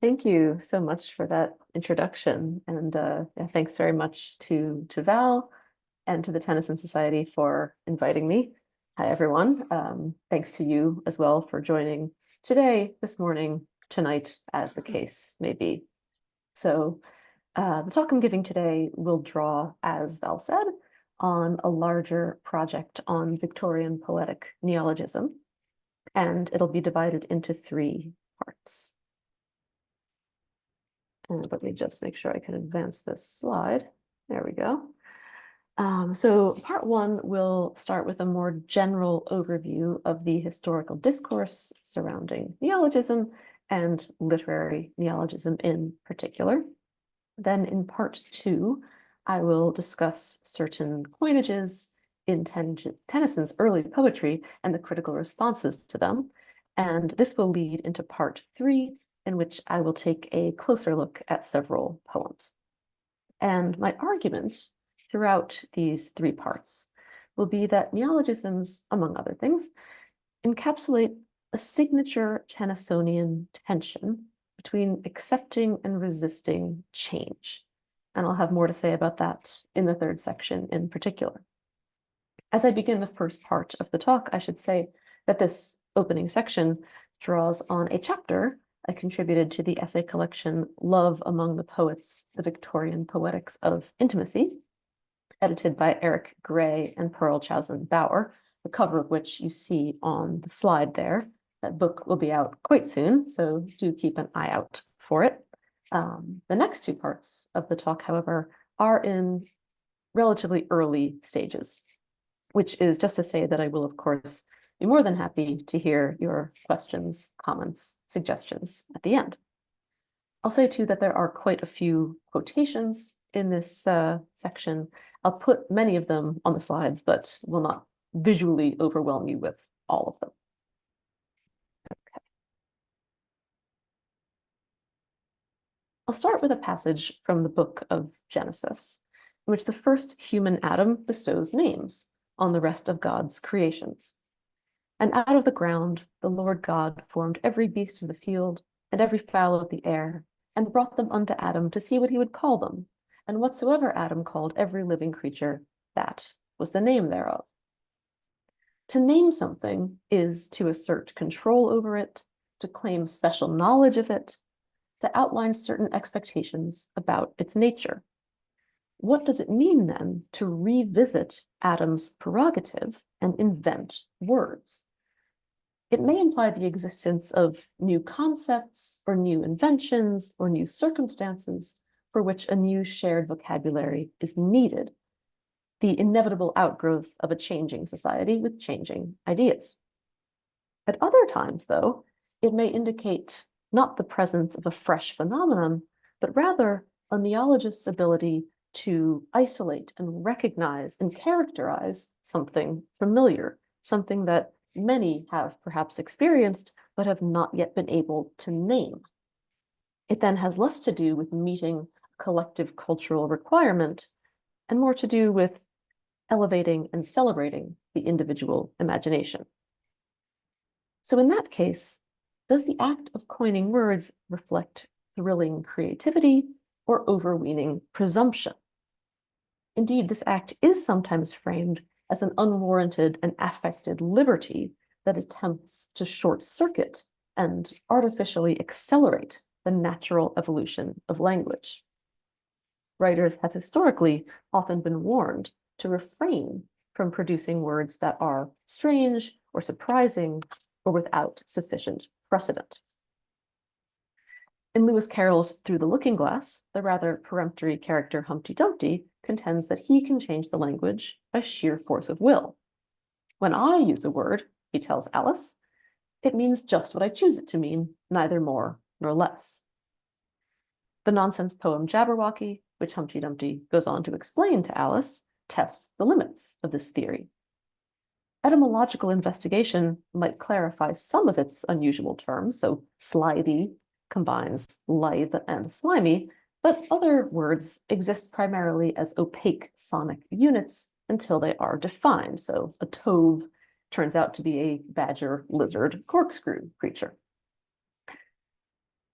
Thank you so much for that introduction. And yeah, thanks very much to Val and to the Tennyson Society for inviting me. Hi, everyone. Thanks to you as well for joining today, this morning, tonight, as the case may be. So the talk I'm giving today will draw, as Val said, on a larger project on Victorian poetic neologism, and it'll be divided into three parts. And let me just make sure I can advance this slide. There we go. So part one will start with a more general overview of the historical discourse surrounding neologism and literary neologism in particular. Then in part two, I will discuss certain coinages in Tennyson's early poetry and the critical responses to them. And this will lead into part three, in which I will take a closer look at several poems. And my argument throughout these three parts will be that neologisms, among other things, encapsulate a signature Tennysonian tension between accepting and resisting change. And I'll have more to say about that in the third section in particular. As I begin the first part of the talk, I should say that this opening section draws on a chapter I contributed to the essay collection Love Among the Poets, the Victorian Poetics of Intimacy, edited by Eric Gray and Pearl Chowson Bauer, the cover of which you see on the slide there. That book will be out quite soon, so do keep an eye out for it. The next two parts of the talk, however, are in relatively early stages, which is just to say that I will, of course, be more than happy to hear your questions, comments, suggestions at the end. I'll say too that there are quite a few quotations in this section. I'll put many of them on the slides, but will not visually overwhelm you with all of them. Okay. I'll start with a passage from the book of Genesis, in which the first human Adam bestows names on the rest of God's creations. And out of the ground, the Lord God formed every beast of the field and every fowl of the air, and brought them unto Adam to see what he would call them. And whatsoever Adam called every living creature, that was the name thereof. To name something is to assert control over it, to claim special knowledge of it, to outline certain expectations about its nature. What does it mean then to revisit Adam's prerogative and invent words? It may imply the existence of new concepts or new inventions or new circumstances for which a new shared vocabulary is needed, the inevitable outgrowth of a changing society with changing ideas. At other times, though, it may indicate not the presence of a fresh phenomenon, but rather a neologist's ability to isolate and recognize and characterize something familiar, something that many have perhaps experienced, but have not yet been able to name. It then has less to do with meeting a collective cultural requirement and more to do with elevating and celebrating the individual imagination. So in that case, does the act of coining words reflect thrilling creativity or overweening presumption? Indeed, this act is sometimes framed as an unwarranted and affected liberty that attempts to short circuit and artificially accelerate the natural evolution of language. Writers have historically often been warned to refrain from producing words that are strange or surprising or without sufficient precedent. In Lewis Carroll's Through the Looking Glass, the rather peremptory character Humpty Dumpty contends that he can change the language by sheer force of will. When I use a word, he tells Alice, it means just what I choose it to mean, neither more nor less. The nonsense poem Jabberwocky, which Humpty Dumpty goes on to explain to Alice, tests the limits of this theory. Etymological investigation might clarify some of its unusual terms, so slithy combines lithe and slimy, but other words exist primarily as opaque sonic units until they are defined. So a tove turns out to be a badger, lizard, corkscrew creature.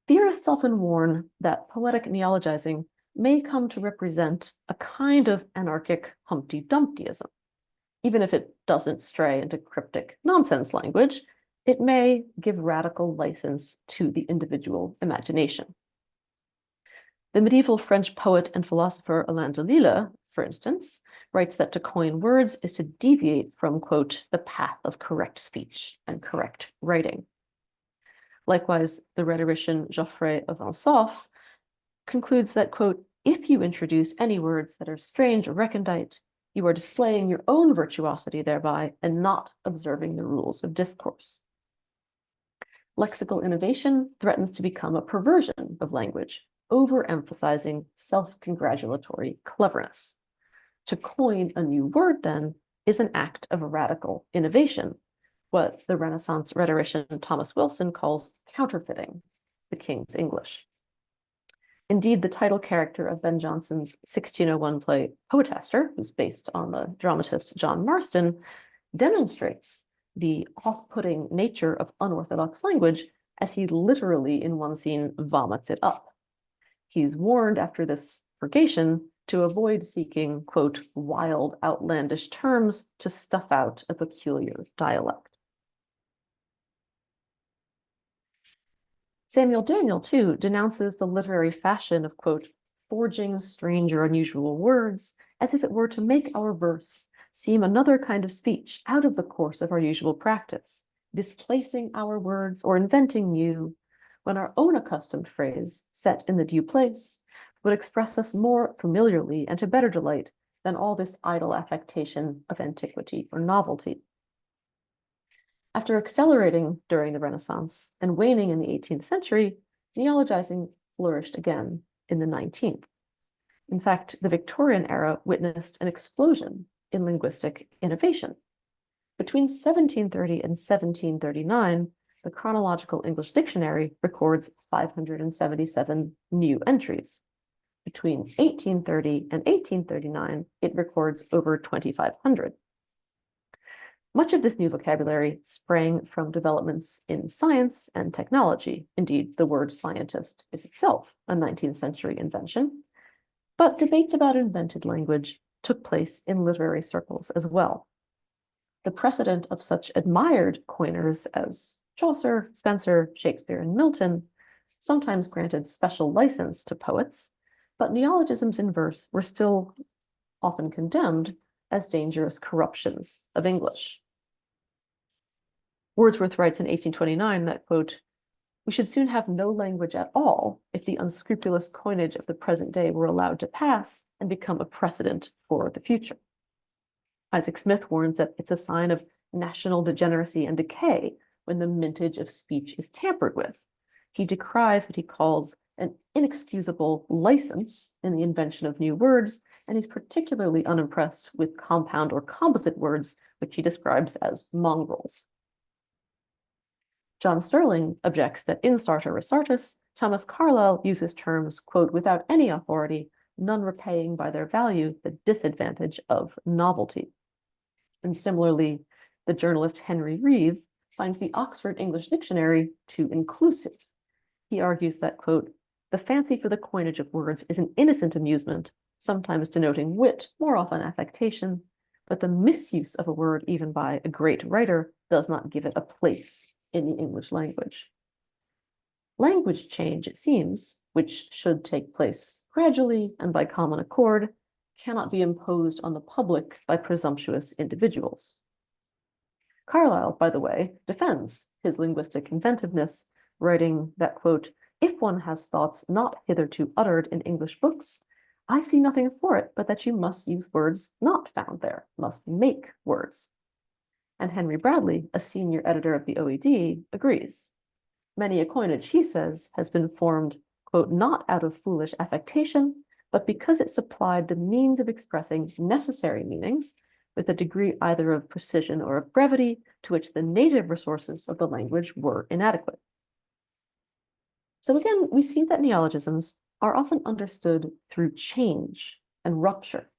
Theorists often warn that poetic neologizing may come to represent a kind of anarchic Humpty Dumptyism. Even if it doesn't stray into cryptic nonsense language, it may give radical license to the individual imagination. The medieval French poet and philosopher Alain Delille, for instance, writes that to coin words is to deviate from, quote, the path of correct speech and correct writing. Likewise, the rhetorician Geoffrey of Ansoff concludes that, quote, if you introduce any words that are strange or recondite, you are displaying your own virtuosity thereby and not observing the rules of discourse. Lexical innovation threatens to become a perversion of language, overemphasizing self-congratulatory cleverness. To coin a new word, then, is an act of radical innovation, what the Renaissance rhetorician Thomas Wilson calls counterfeiting the King's English. Indeed, the title character of Ben Jonson's 1601 play Poetaster, who's based on the dramatist John Marston, demonstrates the off-putting nature of unorthodox language as he literally, in one scene, vomits it up. He's warned after this purgation to avoid seeking, quote, wild, outlandish terms to stuff out a peculiar dialect. Samuel Daniel, too, denounces the literary fashion of, quote, forging strange or unusual words as if it were to make our verse seem another kind of speech out of the course of our usual practice, displacing our words or inventing new, when our own accustomed phrase, set in the due place, would express us more familiarly and to better delight than all this idle affectation of antiquity or novelty. After accelerating during the Renaissance and waning in the 18th century, neologizing flourished again in the 19th. In fact, the Victorian era witnessed an explosion in linguistic innovation. Between 1730 and 1739, the Chronological English Dictionary records 577 new entries. Between 1830 and 1839, it records over 2,500. Much of this new vocabulary sprang from developments in science and technology. Indeed, the word scientist is itself a 19th century invention. But debates about invented language took place in literary circles as well. The precedent of such admired coiners as Chaucer, Spenser, Shakespeare, and Milton sometimes granted special license to poets, but neologisms in verse were still often condemned as dangerous corruptions of English. Wordsworth writes in 1829 that, quote, we should soon have no language at all if the unscrupulous coinage of the present day were allowed to pass and become a precedent for the future. Isaac Smith warns that it's a sign of national degeneracy and decay when the mintage of speech is tampered with. He decries what he calls an inexcusable license in the invention of new words, and he's particularly unimpressed with compound or composite words, which he describes as mongrels. John Sterling objects that in Sartor Resartus, Thomas Carlyle uses terms, quote, without any authority, none repaying by their value the disadvantage of novelty. And similarly, the journalist Henry Reeve finds the Oxford English Dictionary too inclusive. He argues that, quote, the fancy for the coinage of words is an innocent amusement, sometimes denoting wit, more often affectation, but the misuse of a word even by a great writer does not give it a place in the English language. Language change, it seems, which should take place gradually and by common accord, cannot be imposed on the public by presumptuous individuals. Carlyle, by the way, defends his linguistic inventiveness, writing that, quote, if one has thoughts not hitherto uttered in English books, I see nothing for it but that you must use words not found there, must make words. And Henry Bradley, a senior editor of the OED, agrees. Many a coinage, he says, has been formed, quote, not out of foolish affectation, but because it supplied the means of expressing necessary meanings with a degree either of precision or of brevity to which the native resources of the language were inadequate. So again, we see that neologisms are often understood through change and rupture,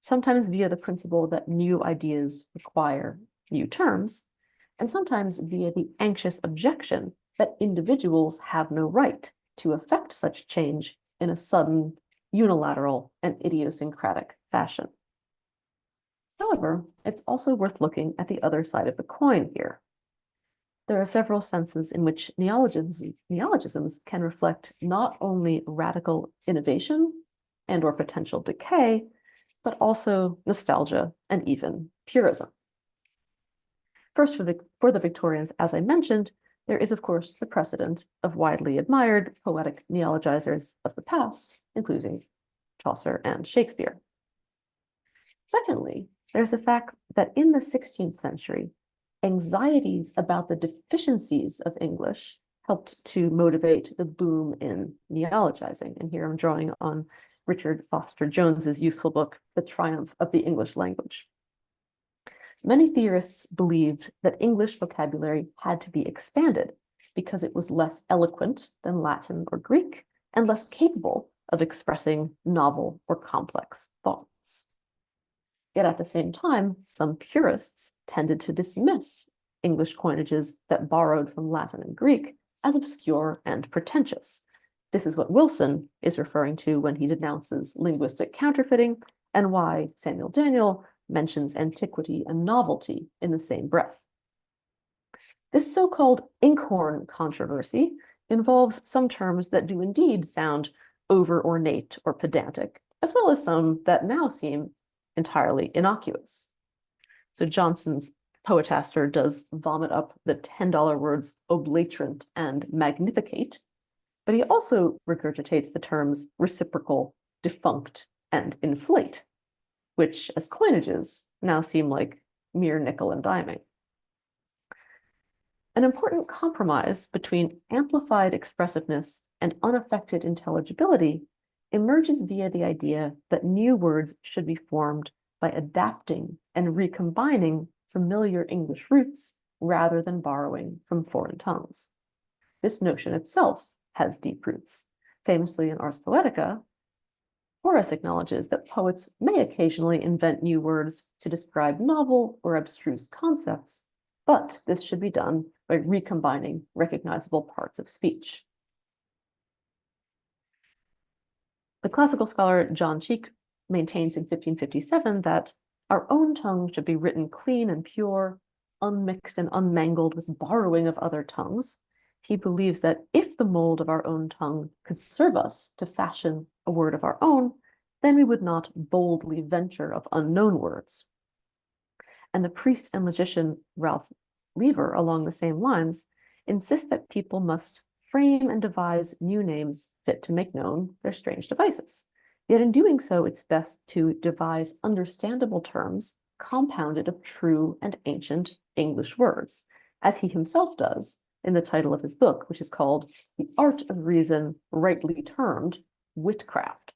sometimes via the principle that new ideas require new terms, and sometimes via the anxious objection that individuals have no right to effect such change in a sudden, unilateral, and idiosyncratic fashion. However, it's also worth looking at the other side of the coin here. There are several senses in which neologisms can reflect not only radical innovation and/or potential decay, but also nostalgia and even purism. First, for the Victorians, as I mentioned, there is, of course, the precedent of widely admired poetic neologizers of the past, including Chaucer and Shakespeare. Secondly, there's the fact that in the 16th century, anxieties about the deficiencies of English helped to motivate the boom in neologizing. And here I'm drawing on Richard Foster Jones's useful book, The Triumph of the English Language. Many theorists believed that English vocabulary had to be expanded because it was less eloquent than Latin or Greek and less capable of expressing novel or complex thoughts. Yet at the same time, some purists tended to dismiss English coinages that borrowed from Latin and Greek as obscure and pretentious. This is what Wilson is referring to when he denounces linguistic counterfeiting, and why Samuel Daniel mentions antiquity and novelty in the same breath. This so-called inkhorn controversy involves some terms that do indeed sound over-ornate or pedantic, as well as some that now seem entirely innocuous. So Johnson's poetaster does vomit up the $10 words oblatrant and magnificate, but he also regurgitates the terms reciprocal, defunct, and inflate, which as coinages now seem like mere nickel and diming. An important compromise between amplified expressiveness and unaffected intelligibility emerges via the idea that new words should be formed by adapting and recombining familiar English roots rather than borrowing from foreign tongues. This notion itself has deep roots. Famously in Ars Poetica, Horace acknowledges that poets may occasionally invent new words to describe novel or abstruse concepts, but this should be done by recombining recognizable parts of speech. The classical scholar John Cheek maintains in 1557 that our own tongue should be written clean and pure, unmixed and unmangled with borrowing of other tongues. He believes that if the mold of our own tongue could serve us to fashion a word of our own, then we would not boldly venture of unknown words. And the priest and logician Ralph Lever, along the same lines, insists that people must frame and devise new names fit to make known their strange devices. Yet in doing so, it's best to devise understandable terms compounded of true and ancient English words, as he himself does in the title of his book, which is called The Art of Reason, rightly termed Witcraft.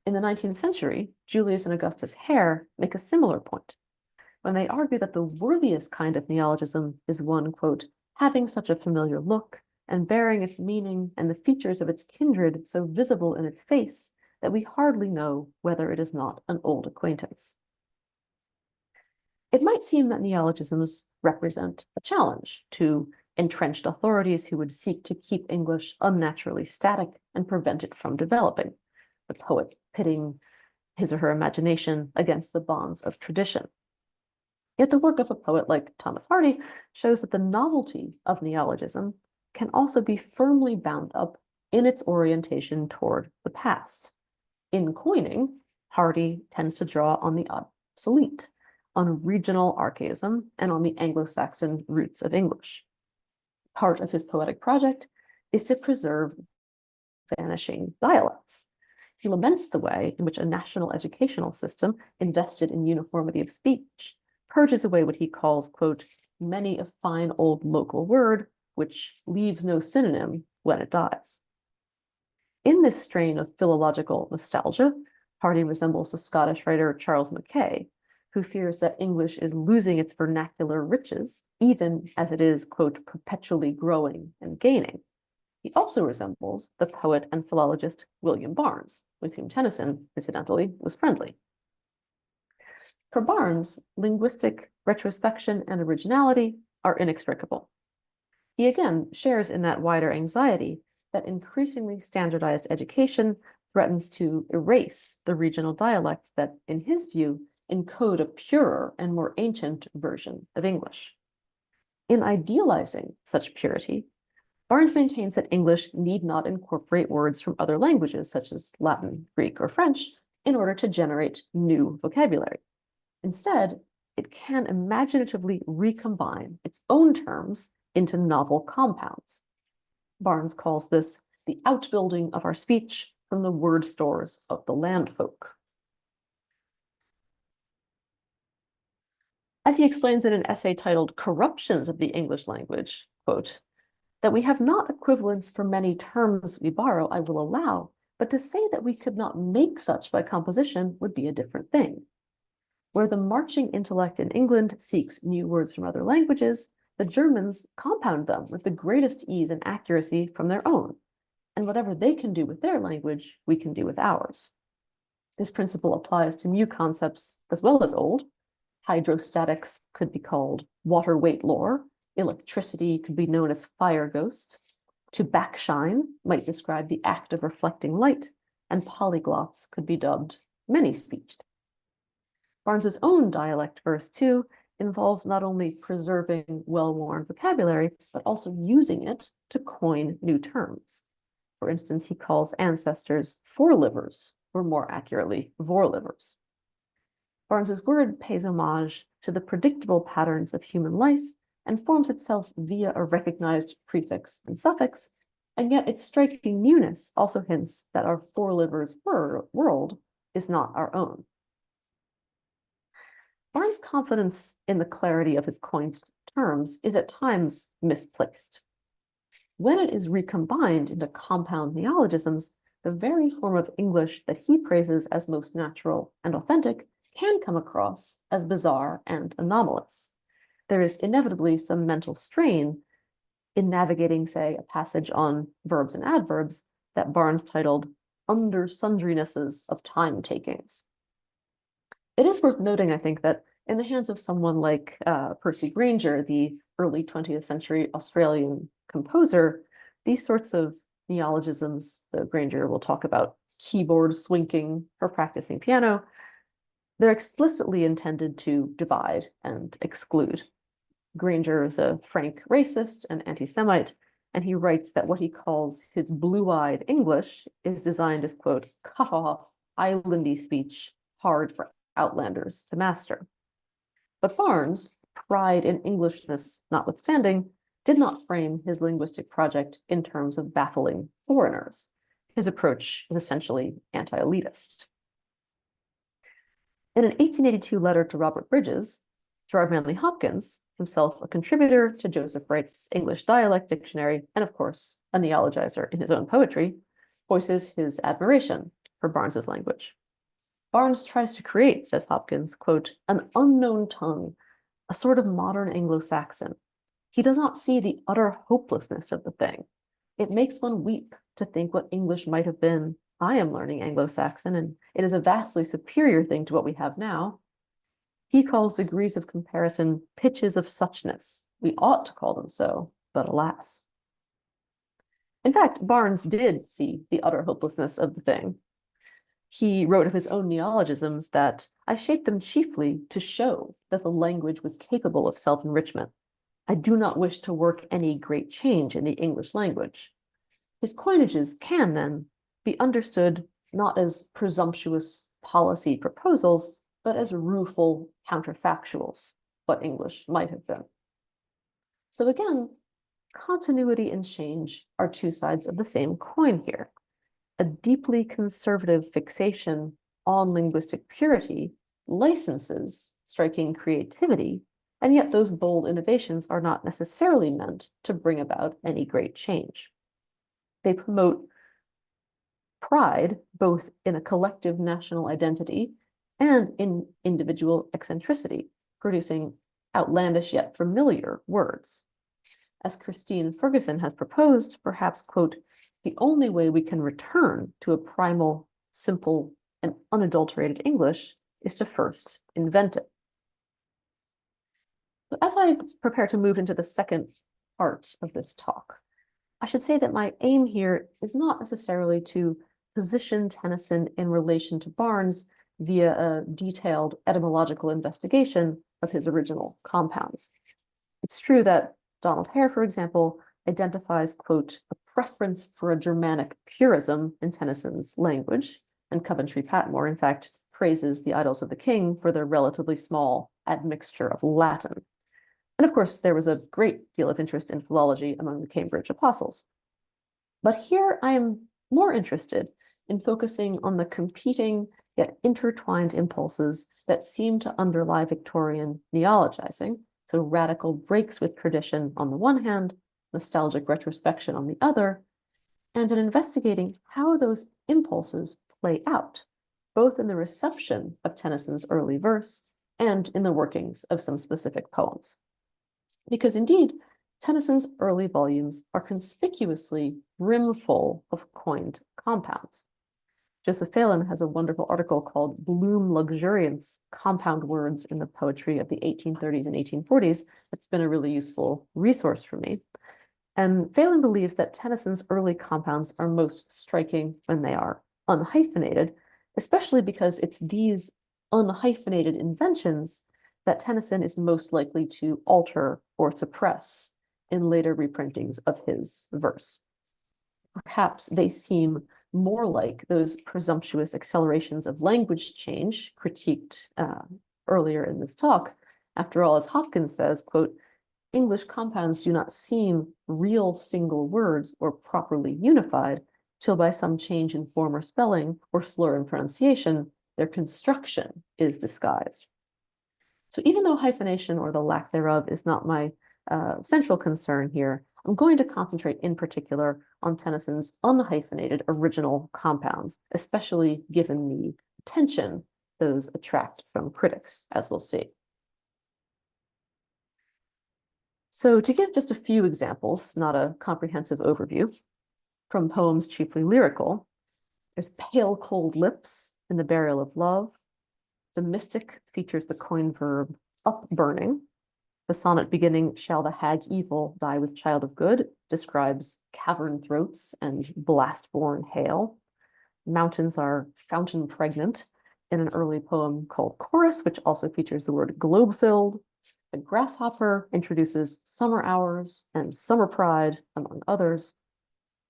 In the 19th century, Julius and Augustus Hare make a similar point when they argue that the worthiest kind of neologism is one, quote, having such a familiar look and bearing its meaning and the features of its kindred so visible in its face that we hardly know whether it is not an old acquaintance. It might seem that neologisms represent a challenge to entrenched authorities who would seek to keep English unnaturally static and prevent it from developing, the poet pitting his or her imagination against the bonds of tradition. Yet the work of a poet like Thomas Hardy shows that the novelty of neologism can also be firmly bound up in its orientation toward the past. In coining, Hardy tends to draw on the obsolete, on regional archaism, and on the Anglo-Saxon roots of English. Part of his poetic project is to preserve vanishing dialects. He laments the way in which a national educational system invested in uniformity of speech purges away what he calls, quote, many a fine old local word, which leaves no synonym when it dies. In this strain of philological nostalgia, Hardy resembles the Scottish writer Charles Mackay, who fears that English is losing its vernacular riches, even as it is, quote, perpetually growing and gaining. He also resembles the poet and philologist William Barnes, with whom Tennyson, incidentally, was friendly. For Barnes, linguistic retrospection and originality are inextricable. He again shares in that wider anxiety that increasingly standardized education threatens to erase the regional dialects that, in his view, encode a purer and more ancient version of English. In idealizing such purity, Barnes maintains that English need not incorporate words from other languages, such as Latin, Greek, or French, in order to generate new vocabulary. Instead, it can imaginatively recombine its own terms into novel compounds. Barnes calls this the outbuilding of our speech from the word stores of the landfolk. As he explains in an essay titled Corruptions of the English Language, quote, that we have not equivalents for many terms we borrow, I will allow, but to say that we could not make such by composition would be a different thing. Where the marching intellect in England seeks new words from other languages, the Germans compound them with the greatest ease and accuracy from their own, and whatever they can do with their language, we can do with ours. This principle applies to new concepts as well as old. Hydrostatics could be called water weight lore. Electricity could be known as fire ghost. To backshine might describe the act of reflecting light, and polyglots could be dubbed many-speeched. Barnes's own dialect verse, too, involves not only preserving well-worn vocabulary, but also using it to coin new terms. For instance, he calls ancestors forelivers, or more accurately, vorlivers. Barnes's word pays homage to the predictable patterns of human life and forms itself via a recognized prefix and suffix, and yet its striking newness also hints that our forelivers world is not our own. Barnes' confidence in the clarity of his coined terms is at times misplaced. When it is recombined into compound neologisms, the very form of English that he praises as most natural and authentic can come across as bizarre and anomalous. There is inevitably some mental strain in navigating, say, a passage on verbs and adverbs that Barnes titled Under Sundrynesses of Time Takings. It is worth noting, I think, that in the hands of someone like Percy Grainger, the early 20th century Australian composer, these sorts of neologisms, so Grainger will talk about keyboard swinking for practicing piano, they're explicitly intended to divide and exclude. Grainger is a frank racist and anti-Semite, and he writes that what he calls his blue-eyed English is designed as, quote, cut-off, islandy speech, hard for outlanders to master. But Barnes, pride in Englishness notwithstanding, did not frame his linguistic project in terms of baffling foreigners. His approach is essentially anti-elitist. In an 1882 letter to Robert Bridges, Gerard Manley Hopkins, himself a contributor to Joseph Wright's English Dialect Dictionary, and of course, a neologizer in his own poetry, voices his admiration for Barnes's language. Barnes tries to create, says Hopkins, quote, an unknown tongue, a sort of modern Anglo-Saxon. He does not see the utter hopelessness of the thing. It makes one weep to think what English might have been. I am learning Anglo-Saxon, and it is a vastly superior thing to what we have now. He calls degrees of comparison pitches of suchness. We ought to call them so, but alas. In fact, Barnes did see the utter hopelessness of the thing. He wrote of his own neologisms that I shaped them chiefly to show that the language was capable of self-enrichment. I do not wish to work any great change in the English language. His coinages can, then, be understood not as presumptuous policy proposals, but as rueful counterfactuals, what English might have been. So again, continuity and change are two sides of the same coin here. A deeply conservative fixation on linguistic purity licenses striking creativity, and yet those bold innovations are not necessarily meant to bring about any great change. They promote pride, both in a collective national identity and in individual eccentricity, producing outlandish yet familiar words. As Christine Ferguson has proposed, perhaps, quote, the only way we can return to a primal, simple, and unadulterated English is to first invent it. But as I prepare to move into the second part of this talk. I should say that my aim here is not necessarily to position Tennyson in relation to Barnes via a detailed etymological investigation of his original compounds. It's true that Donald Hare, for example, identifies, quote, a preference for a Germanic purism in Tennyson's language, and Coventry Patmore, in fact, praises the Idylls of the King for their relatively small admixture of Latin. And of course, there was a great deal of interest in philology among the Cambridge apostles. But here I am more interested in focusing on the competing yet intertwined impulses that seem to underlie Victorian neologizing, so radical breaks with tradition on the one hand, nostalgic retrospection on the other, and in investigating how those impulses play out, both in the reception of Tennyson's early verse and in the workings of some specific poems. Because indeed, Tennyson's early volumes are conspicuously brimful of coined compounds. Joseph Phelan has a wonderful article called Bloom Luxuriance, Compound Words in the Poetry of the 1830s and 1840s. It's been a really useful resource for me. And Phelan believes that Tennyson's early compounds are most striking when they are unhyphenated, especially because it's these unhyphenated inventions that Tennyson is most likely to alter or suppress in later reprintings of his verse. Perhaps they seem more like those presumptuous accelerations of language change critiqued earlier in this talk. After all, as Hopkins says, quote, English compounds do not seem real single words or properly unified till by some change in form or spelling or slur in pronunciation, their construction is disguised. So even though hyphenation or the lack thereof is not my central concern here, I'm going to concentrate in particular on Tennyson's unhyphenated original compounds, especially given the attention those attract from critics, as we'll see. So to give just a few examples, not a comprehensive overview, from poems chiefly lyrical, there's Pale Cold Lips in The Burial of Love. The Mystic features the coin verb upburning. The sonnet beginning, Shall the hag evil die with child of good, describes cavern throats and blast-born hail. Mountains are fountain pregnant in an early poem called Chorus, which also features the word globe-filled. The Grasshopper introduces summer hours and summer pride, among others.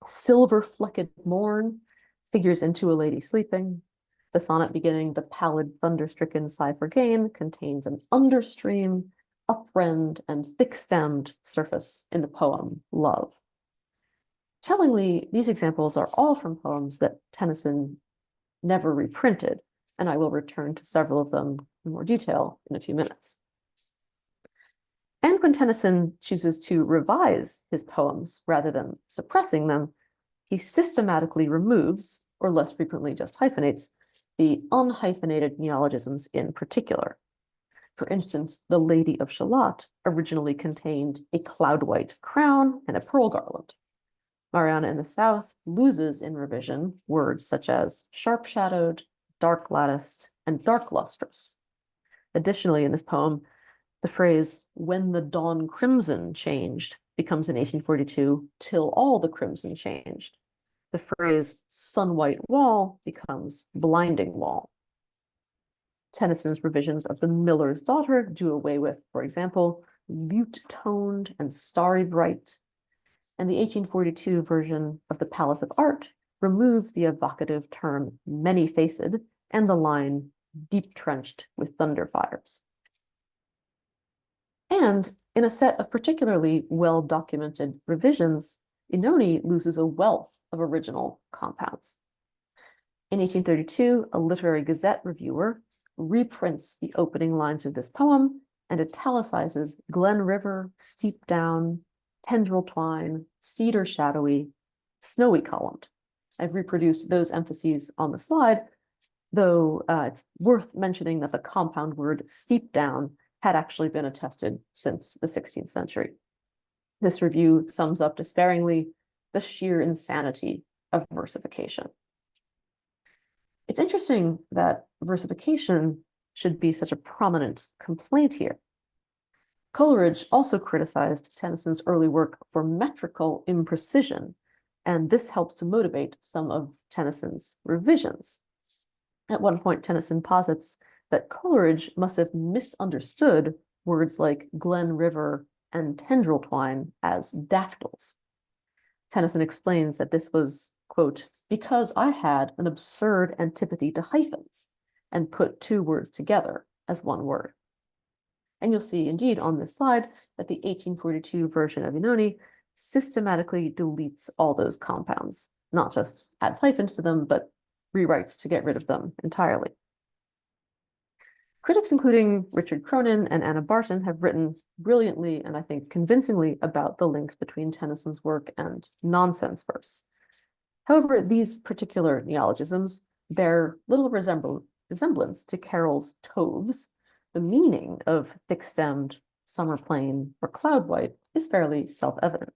Silver-flecked morn figures into a lady sleeping. The sonnet beginning, The pallid thunder-stricken sigh for gain, contains an understream, uprend, and thick-stemmed surface in the poem Love. Tellingly, these examples are all from poems that Tennyson never reprinted, and I will return to several of them in more detail in a few minutes. And when Tennyson chooses to revise his poems rather than suppressing them, he systematically removes, or less frequently just hyphenates, the unhyphenated neologisms in particular. For instance, The Lady of Shalott originally contained a cloud-white crown and a pearl garland. Mariana in the South loses in revision words such as sharp-shadowed, dark-latticed, and dark-lustrous. Additionally, in this poem, the phrase, when the dawn crimson changed, becomes in 1842, till all the crimson changed. The phrase, sun-white wall, becomes blinding wall. Tennyson's revisions of The Miller's Daughter do away with, for example, lute-toned and starry bright, and the 1842 version of The Palace of Art removes the evocative term many-faced and the line deep-trenched with thunder fires. And in a set of particularly well-documented revisions, Inoni loses a wealth of original compounds. In 1832, a literary gazette reviewer reprints the opening lines of this poem and italicizes Glen River, steep down, tendril twine, cedar shadowy, snowy columned. I've reproduced those emphases on the slide, though it's worth mentioning that the compound word steep down had actually been attested since the 16th century. This review sums up despairingly the sheer insanity of versification. It's interesting that versification should be such a prominent complaint here. Coleridge also criticized Tennyson's early work for metrical imprecision, and this helps to motivate some of Tennyson's revisions. At one point, Tennyson posits that Coleridge must have misunderstood words like Glen River and tendril twine as dactyls. Tennyson explains that this was, quote, because I had an absurd antipathy to hyphens and put two words together as one word. And you'll see indeed on this slide that the 1842 version of Oenone systematically deletes all those compounds, not just adds hyphens to them, but rewrites to get rid of them entirely. Critics including Richard Cronin and Anna Barton have written brilliantly and I think convincingly about the links between Tennyson's work and nonsense verse. However, these particular neologisms bear little resemblance to Carroll's toves. The meaning of thick-stemmed, summer plain, or cloud white is fairly self-evident.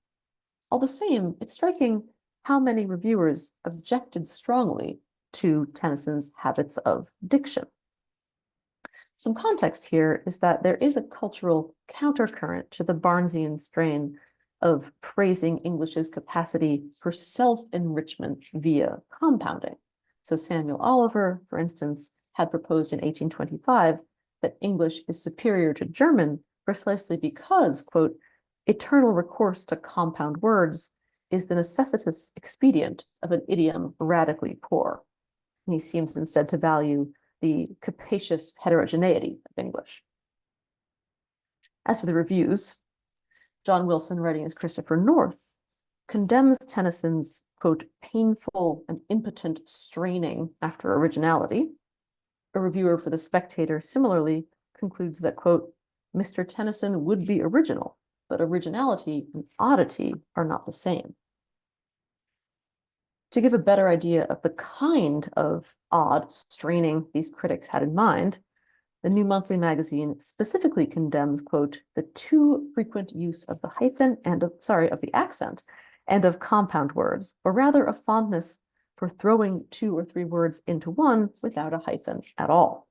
All the same, it's striking how many reviewers objected strongly to Tennyson's habits of diction. Some context here is that there is a cultural countercurrent to the Barnesian strain of praising English's capacity for self-enrichment via compounding. So Samuel Oliver, for instance, had proposed in 1825 that English is superior to German precisely because, quote, eternal recourse to compound words is the necessitous expedient of an idiom radically poor. And he seems instead to value the capacious heterogeneity of English. As for the reviews, John Wilson, writing as Christopher North, condemns Tennyson's, quote, painful and impotent straining after originality. A reviewer for The Spectator similarly concludes that, quote, Mr. Tennyson would be original, but originality and oddity are not the same. To give a better idea of the kind of odd straining these critics had in mind, the New Monthly Magazine specifically condemns, quote, the too frequent use of the hyphen and of the accent and of compound words, or rather a fondness for throwing two or three words into one without a hyphen at all.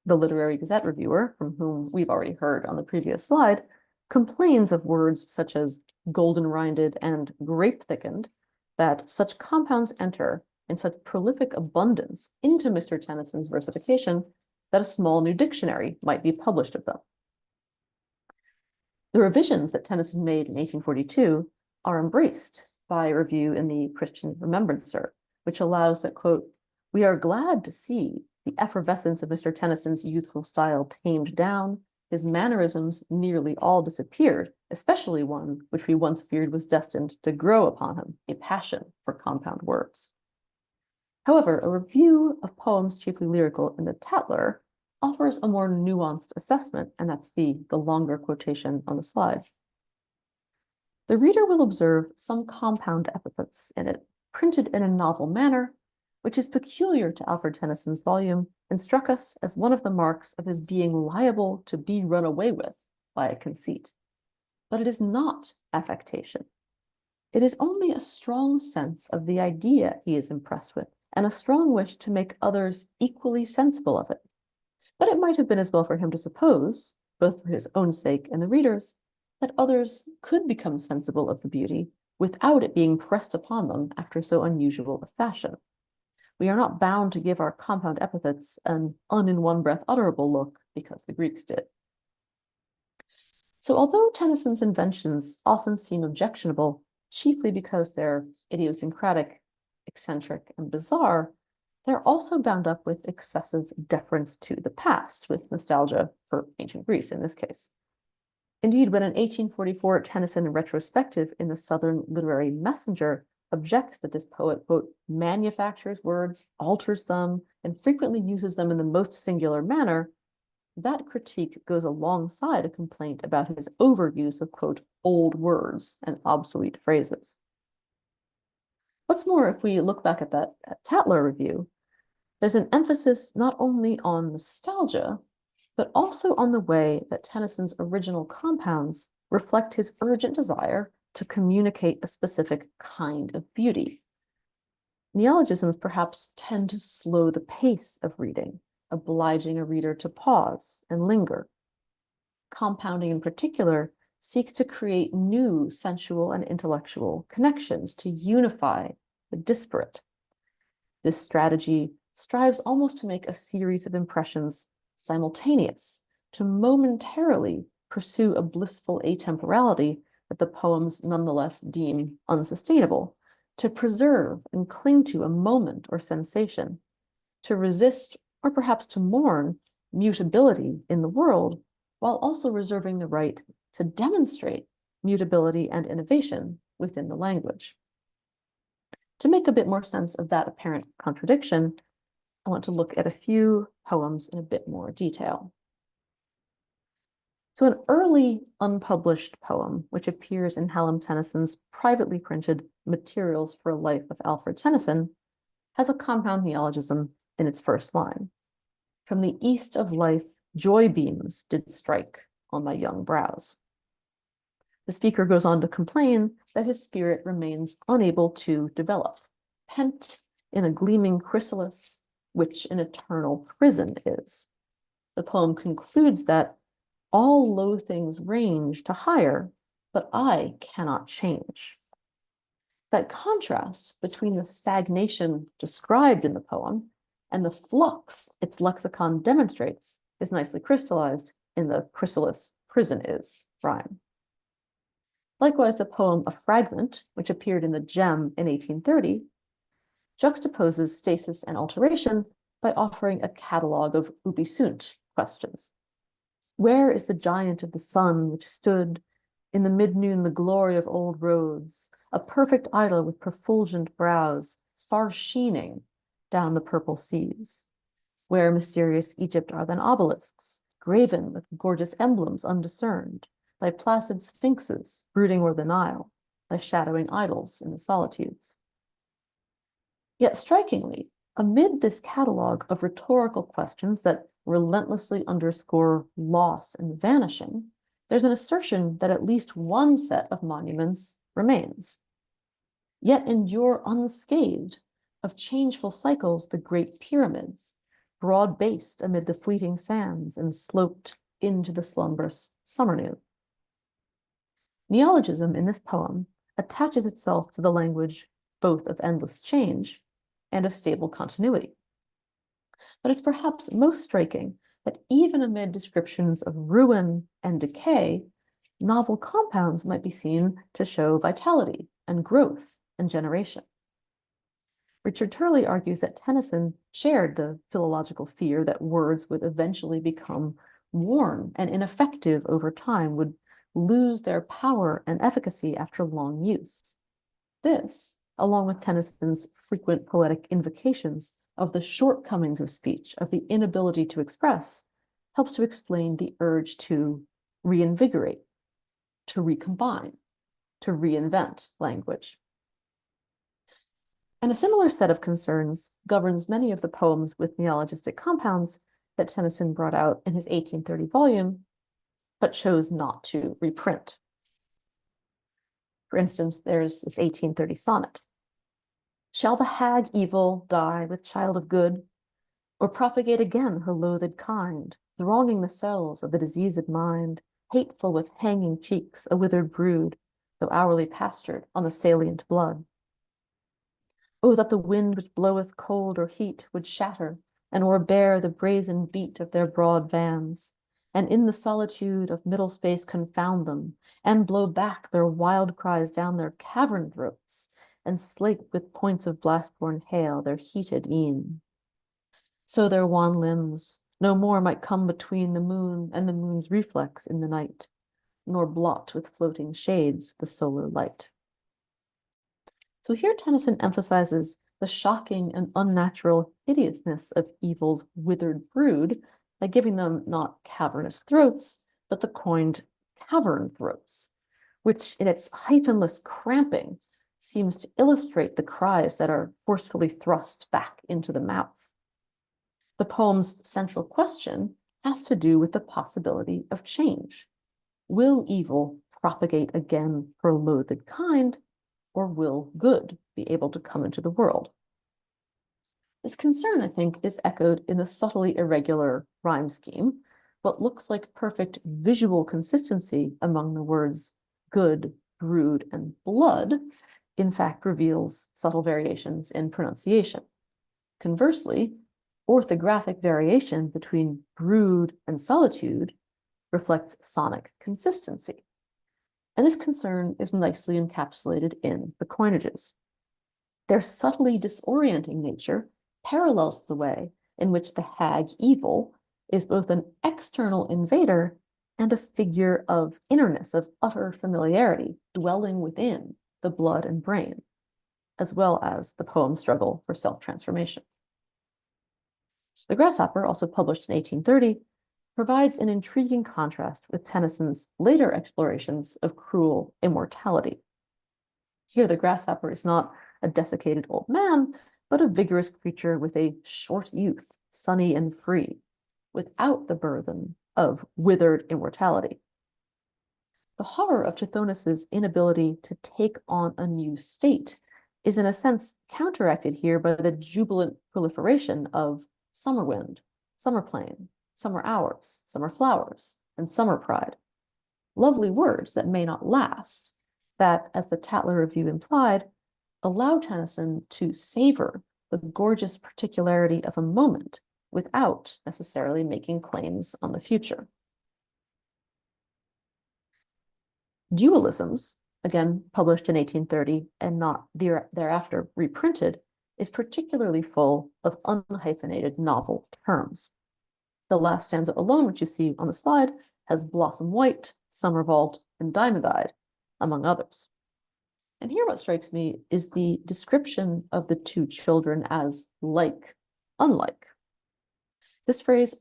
The Literary Gazette reviewer, from whom we've already heard on the previous slide, complains of words such as golden-rinded and grape-thickened, that such compounds enter in such prolific abundance into Mr. Tennyson's versification that a small new dictionary might be published of them. The revisions that Tennyson made in 1842 are embraced by a review in the Christian Remembrancer, which allows that, quote, we are glad to see the effervescence of Mr. Tennyson's youthful style tamed down, his mannerisms nearly all disappeared, especially one which we once feared was destined to grow upon him, a passion for compound words. However, a review of poems chiefly lyrical in the Tatler offers a more nuanced assessment, and that's the longer quotation on the slide. The reader will observe some compound epithets in it, printed in a novel manner, which is peculiar to Alfred Tennyson's volume and struck us as one of the marks of his being liable to be run away with by a conceit. But it is not affectation. It is only a strong sense of the idea he is impressed with and a strong wish to make others equally sensible of it. But it might have been as well for him to suppose, both for his own sake and the reader's, that others could become sensible of the beauty without it being pressed upon them after so unusual a fashion. We are not bound to give our compound epithets an un-in-one-breath utterable look because the Greeks did. So although Tennyson's inventions often seem objectionable, chiefly because they're idiosyncratic, eccentric, and bizarre, they're also bound up with excessive deference to the past, with nostalgia for ancient Greece in this case. Indeed, when an 1844 Tennyson retrospective in the Southern Literary Messenger objects that this poet, quote, manufactures words, alters them, and frequently uses them in the most singular manner, that critique goes alongside a complaint about his overuse of, quote, old words and obsolete phrases. What's more, if we look back at that Tatler review, there's an emphasis not only on nostalgia, but also on the way that Tennyson's original compounds reflect his urgent desire to communicate a specific kind of beauty. Neologisms perhaps tend to slow the pace of reading, obliging a reader to pause and linger. Compounding in particular seeks to create new sensual and intellectual connections to unify the disparate. This strategy strives almost to make a series of impressions simultaneous, to momentarily pursue a blissful atemporality that the poems nonetheless deem unsustainable, to preserve and cling to a moment or sensation, to resist or perhaps to mourn mutability in the world, while also reserving the right to demonstrate mutability and innovation within the language. To make a bit more sense of that apparent contradiction, I want to look at a few poems in a bit more detail. So an early unpublished poem, which appears in Hallam Tennyson's privately printed Materials for a Life of Alfred Tennyson, has a compound neologism in its first line. From the east of life, joy beams did strike on my young brows. The speaker goes on to complain that his spirit remains unable to develop, pent in a gleaming chrysalis, which an eternal prison is. The poem concludes that all low things range to higher, but I cannot change. That contrast between the stagnation described in the poem and the flux its lexicon demonstrates is nicely crystallized in the chrysalis prison is rhyme. Likewise, the poem A Fragment, which appeared in the Gem in 1830, juxtaposes stasis and alteration by offering a catalogue of ubi sunt questions. Where is the giant of the sun which stood in the mid-noon the glory of old roads, a perfect idol with perfulgent brows, far sheening down the purple seas? Where mysterious Egypt are thine obelisks, graven with gorgeous emblems undiscerned, thy placid sphinxes brooding o'er the Nile, thy shadowing idols in the solitudes? Yet strikingly, amid this catalogue of rhetorical questions that relentlessly underscore loss and vanishing, there's an assertion that at least one set of monuments remains. Yet endure unscathed of changeful cycles the great pyramids, broad-based amid the fleeting sands and sloped into the slumbrous summer noon. Neologism in this poem attaches itself to the language both of endless change and of stable continuity. But it's perhaps most striking that even amid descriptions of ruin and decay, novel compounds might be seen to show vitality and growth and generation. Richard Turley argues that Tennyson shared the philological fear that words would eventually become worn and ineffective over time, would lose their power and efficacy after long use. This, along with Tennyson's frequent poetic invocations of the shortcomings of speech, of the inability to express, helps to explain the urge to reinvigorate, to recombine, to reinvent language. And a similar set of concerns governs many of the poems with neologistic compounds that Tennyson brought out in his 1830 volume, but chose not to reprint. For instance, there's this 1830 sonnet. Shall the hag evil die with child of good, or propagate again her loathed kind, thronging the cells of the diseased mind, hateful with hanging cheeks, a withered brood, though hourly pastured on the salient blood? Oh, that the wind which bloweth cold or heat would shatter and o'erbear the brazen beat of their broad vans, and in the solitude of middle space confound them, and blow back their wild cries down their cavern throats, and slake with points of blast-born hail their heated een. So their wan limbs no more might come between the moon and the moon's reflex in the night, nor blot with floating shades the solar light. So here Tennyson emphasizes the shocking and unnatural hideousness of evil's withered brood by giving them not cavernous throats, but the coined cavern throats, which in its hyphenless cramping seems to illustrate the cries that are forcefully thrust back into the mouth. The poem's central question has to do with the possibility of change. Will evil propagate again her loathed kind, or will good be able to come into the world? This concern, I think, is echoed in the subtly irregular rhyme scheme, what looks like perfect visual consistency among the words good, brood, and blood, in fact reveals subtle variations in pronunciation. Conversely, orthographic variation between brood and solitude reflects sonic consistency. And this concern is nicely encapsulated in the coinages. Their subtly disorienting nature parallels the way in which the hag evil is both an external invader and a figure of innerness, of utter familiarity, dwelling within the blood and brain, as well as the poem's struggle for self-transformation. The Grasshopper, also published in 1830, provides an intriguing contrast with Tennyson's later explorations of cruel immortality. Here, the grasshopper is not a desiccated old man, but a vigorous creature with a short youth, sunny and free, without the burden of withered immortality. The horror of Tithonus's inability to take on a new state is in a sense counteracted here by the jubilant proliferation of summer wind, summer plain, summer hours, summer flowers, and summer pride. Lovely words that may not last, that, as the Tatler Review implied, allow Tennyson to savor the gorgeous particularity of a moment without necessarily making claims on the future. Dualisms, again published in 1830 and not thereafter reprinted, is particularly full of unhyphenated novel terms. The last stanza alone, which you see on the slide, has blossom white, summer vault, and diamondide, among others. And here what strikes me is the description of the two children as like, unlike. This phrase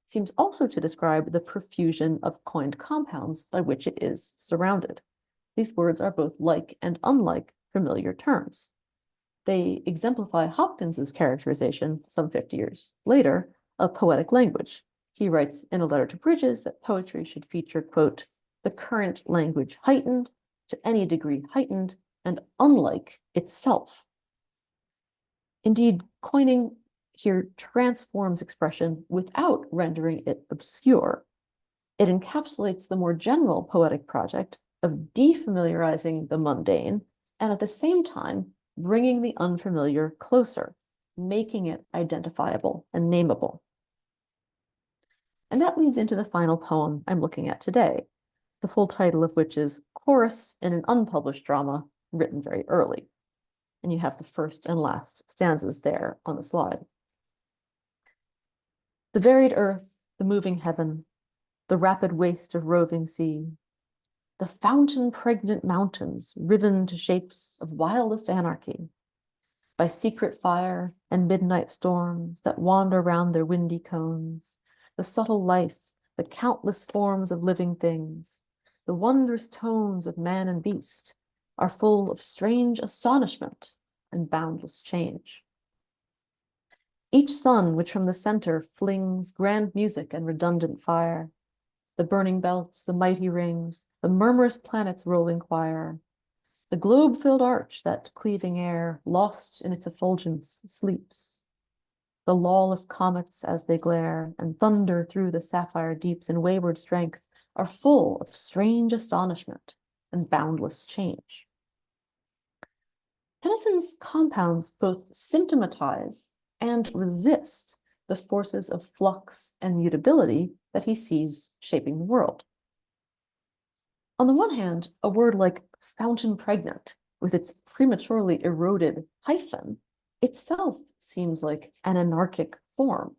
seems also to describe the profusion of coined compounds by which it is surrounded. These words are both like and unlike familiar terms. They exemplify Hopkins's characterization, some 50 years later, of poetic language. He writes in a letter to Bridges that poetry should feature, quote, the current language heightened, to any degree heightened, and unlike itself. Indeed, coining here transforms expression without rendering it obscure. It encapsulates the more general poetic project of defamiliarizing the mundane and at the same time bringing the unfamiliar closer, making it identifiable and nameable. And that leads into the final poem I'm looking at today, the full title of which is Chorus in an Unpublished Drama, written very early. And you have the first and last stanzas there on the slide. The varied earth, the moving heaven, the rapid waste of roving sea, the fountain-pregnant mountains riven to shapes of wildest anarchy, by secret fire and midnight storms that wander round their windy cones, the subtle life, the countless forms of living things, the wondrous tones of man and beast, are full of strange astonishment and boundless change. Each sun which from the center flings grand music and redundant fire, the burning belts, the mighty rings, the murmurous planets' rolling choir, the globe-filled arch that cleaving air, lost in its effulgence, sleeps. The lawless comets as they glare and thunder through the sapphire deeps in wayward strength are full of strange astonishment and boundless change. Tennyson's compounds both symptomatize and resist the forces of flux and mutability that he sees shaping the world. On the one hand, a word like fountain pregnant, with its prematurely eroded hyphen, itself seems like an anarchic form,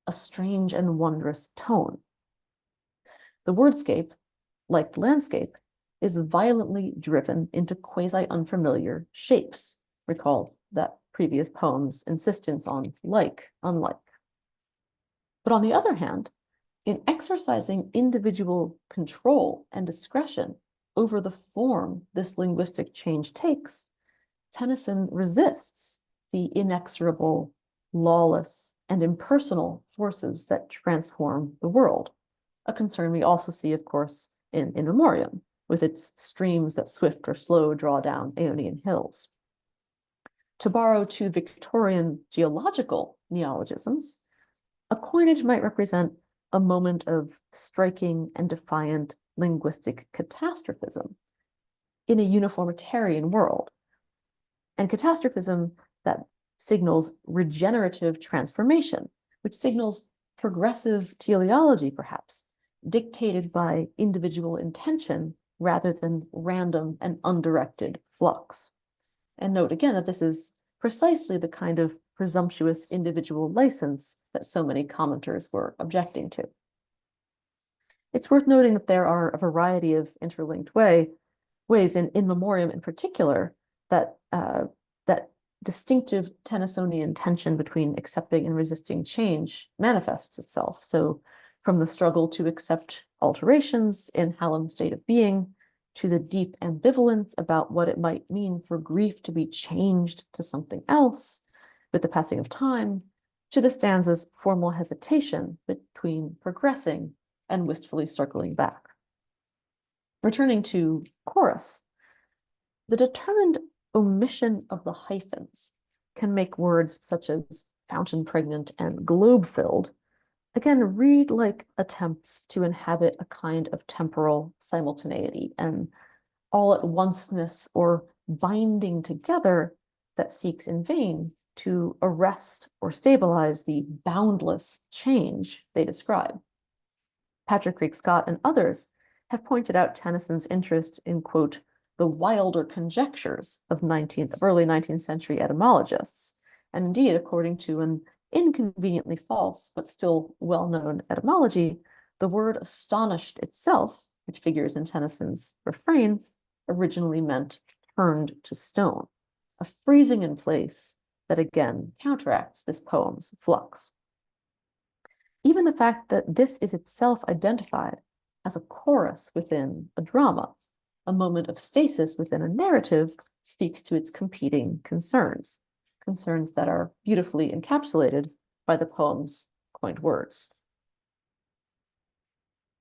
a strange and wondrous tone. The wordscape, like landscape, is violently driven into quasi-unfamiliar shapes. Recall that previous poem's insistence on like, unlike. But on the other hand, in exercising individual control and discretion over the form this linguistic change takes, Tennyson resists the inexorable, lawless, and impersonal forces that transform the world, a concern we also see, of course, in In Memoriam, with its streams that swift or slow draw down Aeonian hills. To borrow two Victorian geological neologisms, a coinage might represent a moment of striking and defiant linguistic catastrophism in a uniformitarian world, and catastrophism that signals regenerative transformation, which signals progressive teleology, perhaps, dictated by individual intention rather than random and undirected flux. And note again that this is precisely the kind of presumptuous individual license that so many commenters were objecting to. It's worth noting that there are a variety of interlinked ways in memoriam in particular that that distinctive Tennysonian tension between accepting and resisting change manifests itself. So from the struggle to accept alterations in Hallam's state of being, to the deep ambivalence about what it might mean for grief to be changed to something else with the passing of time, to the stanza's formal hesitation between progressing and wistfully circling back. Returning to chorus, the determined omission of the hyphens can make words such as fountain pregnant and globe filled again read like attempts to inhabit a kind of temporal simultaneity and all at onceness or binding together that seeks in vain to arrest or stabilize the boundless change they describe. Patrick Creek Scott and others have pointed out Tennyson's interest in, quote, the wilder conjectures of early 19th century etymologists. And indeed, according to an inconveniently false but still well-known etymology, the word astonished itself, which figures in Tennyson's refrain, originally meant turned to stone, a freezing in place that again counteracts this poem's flux. Even the fact that this is itself identified as a chorus within a drama, a moment of stasis within a narrative, speaks to its competing concerns that are beautifully encapsulated by the poem's coined words.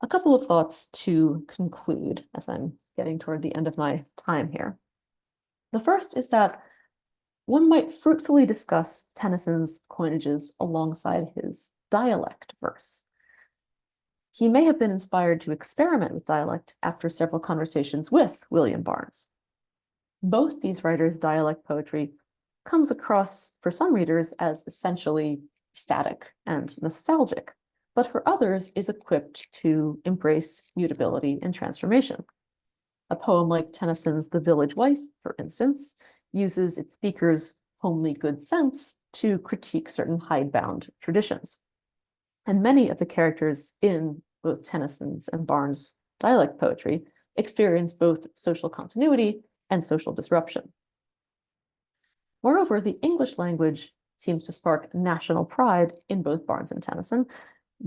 A couple of thoughts to conclude as I'm getting toward the end of my time here. The first is that one might fruitfully discuss Tennyson's coinages alongside his dialect verse. He may have been inspired to experiment with dialect after several conversations with William Barnes. Both these writers' dialect poetry comes across, for some readers, as essentially static and nostalgic, but for others is equipped to embrace mutability and transformation. A poem like Tennyson's The Village Wife, for instance, uses its speaker's homely good sense to critique certain hidebound traditions. And many of the characters in both Tennyson's and Barnes' dialect poetry experience both social continuity and social disruption. Moreover, the English language seems to spark national pride in both Barnes and Tennyson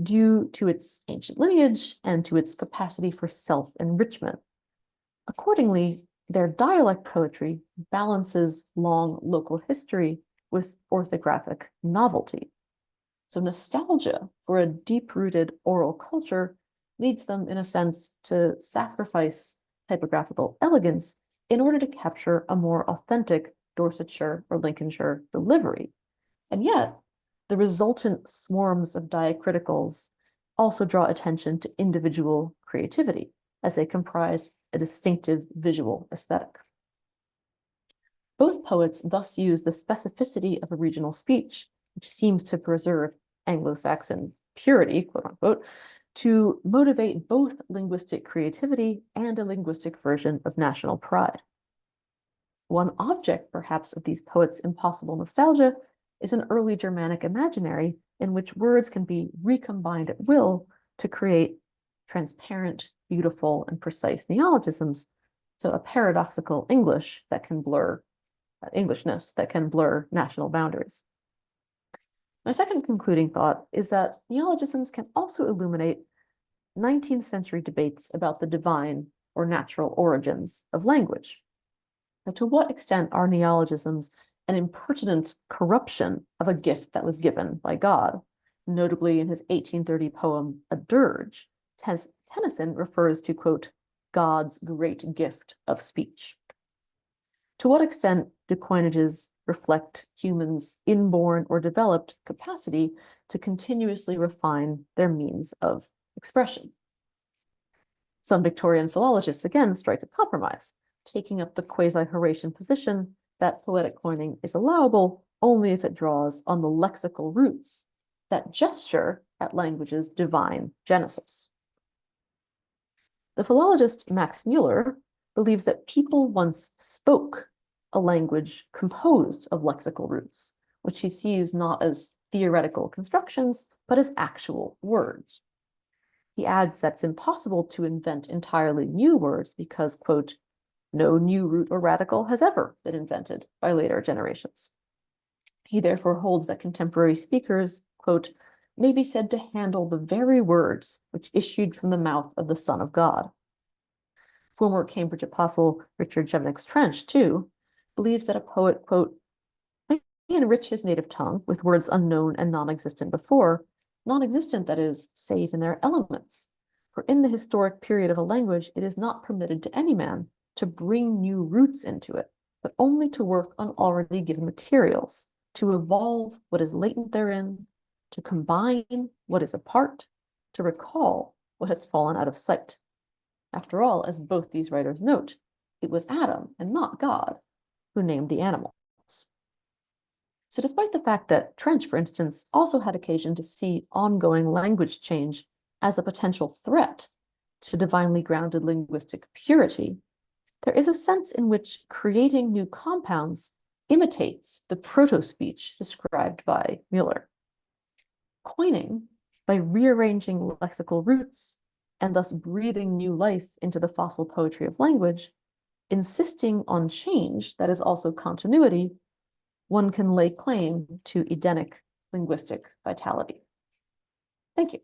due to its ancient lineage and to its capacity for self-enrichment. Accordingly, their dialect poetry balances long local history with orthographic novelty. So nostalgia for a deep-rooted oral culture leads them, in a sense, to sacrifice typographical elegance in order to capture a more authentic Dorsetshire or Lincolnshire delivery. And yet, the resultant swarms of diacriticals also draw attention to individual creativity, as they comprise a distinctive visual aesthetic. Both poets thus use the specificity of a regional speech, which seems to preserve Anglo-Saxon purity, quote unquote, to motivate both linguistic creativity and a linguistic version of national pride. One object, perhaps, of these poets' impossible nostalgia is an early Germanic imaginary in which words can be recombined at will to create transparent, beautiful, and precise neologisms, so a paradoxical English that can blur Englishness that can blur national boundaries. My second concluding thought is that neologisms can also illuminate 19th century debates about the divine or natural origins of language. Now, to what extent are neologisms an impertinent corruption of a gift that was given by God? Notably, in his 1830 poem, A Dirge, Tennyson refers to, quote, God's great gift of speech. To what extent do coinages reflect humans' inborn or developed capacity to continuously refine their means of expression. Some Victorian philologists again strike a compromise, taking up the quasi-Horatian position that poetic coining is allowable only if it draws on the lexical roots that gesture at language's divine genesis. The philologist Max Muller believes that people once spoke a language composed of lexical roots, which he sees not as theoretical constructions, but as actual words. He adds that it's impossible to invent entirely new words because, quote, no new root or radical has ever been invented by later generations. He therefore holds that contemporary speakers, quote, may be said to handle the very words which issued from the mouth of the Son of God. Former Cambridge apostle Richard Jevenick's Trench, too, believes that a poet, quote, may enrich his native tongue with words unknown and non-existent before, non-existent, that is, save in their elements. For in the historic period of a language, it is not permitted to any man to bring new roots into it, but only to work on already given materials, to evolve what is latent therein, to combine what is apart, to recall what has fallen out of sight. After all, as both these writers note, it was Adam and not God who named the animals. So despite the fact that Trench, for instance, also had occasion to see ongoing language change as a potential threat to divinely grounded linguistic purity, there is a sense in which creating new compounds imitates the proto-speech described by Muller. Coining, by rearranging lexical roots and thus breathing new life into the fossil poetry of language, insisting on change that is also continuity, one can lay claim to Edenic linguistic vitality. Thank you.